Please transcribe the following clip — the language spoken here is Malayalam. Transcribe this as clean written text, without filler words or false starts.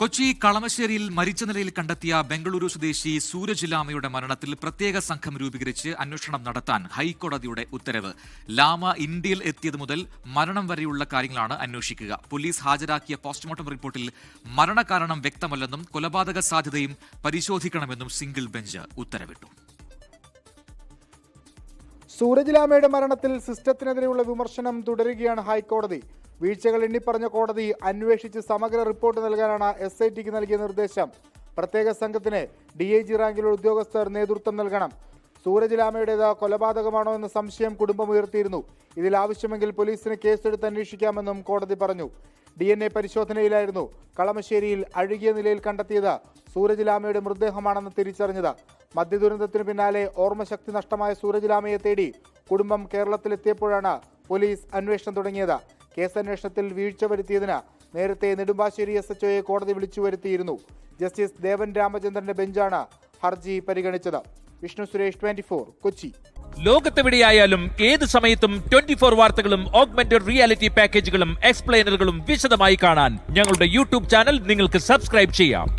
കൊച്ചി കളമശ്ശേരിയിൽ മരിച്ച നിലയിൽ കണ്ടെത്തിയ ബംഗളൂരു സ്വദേശി സൂരജ് ലാമയുടെ മരണത്തിൽ പ്രത്യേക സംഘം രൂപീകരിച്ച് അന്വേഷണം നടത്താൻ ഹൈക്കോടതിയുടെ ഉത്തരവ്. ലാമ ഇന്ത്യയിൽ എത്തിയത് മുതൽ മരണം വരെയുള്ള കാര്യങ്ങളാണ് അന്വേഷിക്കുക. പോലീസ് ഹാജരാക്കിയ പോസ്റ്റ്മോർട്ടം റിപ്പോർട്ടിൽ മരണകാരണം വ്യക്തമല്ലെന്നും കൊലപാതക സാധ്യതയും പരിശോധിക്കണമെന്നും സിംഗിൾ ബെഞ്ച് ഉത്തരവിട്ടു. സൂരജ് ലാമയുടെ മരണത്തിൽ സിസ്റ്റത്തിനെതിരെയുള്ള വിമർശനം തുടരുകയാണ് ഹൈക്കോടതി. വീഴ്ചകൾ എണ്ണിപ്പറഞ്ഞ കോടതി അന്വേഷിച്ച് സമഗ്ര റിപ്പോർട്ട് നൽകാനാണ് SITക്ക് നൽകിയ നിർദ്ദേശം. പ്രത്യേക സംഘത്തിന് DIG റാങ്കിലുള്ള ഉദ്യോഗസ്ഥർ നേതൃത്വം നൽകണം. സൂരജ് ലാമയുടേത് കൊലപാതകമാണോ എന്ന സംശയം കുടുംബം ഉയർത്തിയിരുന്നു. ഇതിൽ ആവശ്യമെങ്കിൽ പോലീസിന് കേസെടുത്ത് അന്വേഷിക്കാമെന്നും കോടതി പറഞ്ഞു. DNA പരിശോധനയിലായിരുന്നു കളമശ്ശേരിയിൽ അഴുകിയ നിലയിൽ കണ്ടെത്തിയത് സൂരജ് ലാമയുടെ മൃതദേഹമാണെന്ന് തിരിച്ചറിഞ്ഞത്. മദ്യദുരന്തത്തിന് പിന്നാലെ ഓർമ്മശക്തി നഷ്ടമായ സൂരജ് ലാമയെ തേടി കുടുംബം കേരളത്തിലെത്തിയപ്പോഴാണ് പോലീസ് അന്വേഷണം തുടങ്ങിയത്. കേസന്വേഷണത്തിൽ വീഴ്ച വരുത്തിയതിന് നേരത്തെ നെടുമ്പാശ്ശേരി SHOയെ കോടതി വിളിച്ചു വരുത്തിയിരുന്നു. ജസ്റ്റിസ് ദേവൻ രാമചന്ദ്രന്റെ ബെഞ്ചാണ് ഹർജി പരിഗണിച്ചത്. വിഷ്ണു സുരേഷ്, 24, കൊച്ചി. ലോകത്തെവിടെയായാലും ഏത് സമയത്തും 24 വാർത്തകളും ഓഗ്മെന്റഡ് റിയാലിറ്റി പാക്കേജുകളും എക്സ്പ്ലെയിനറുകളും വിശദമായി കാണാൻ ഞങ്ങളുടെ YouTube ചാനൽ നിങ്ങൾക്ക് സബ്സ്ക്രൈബ് ചെയ്യാം.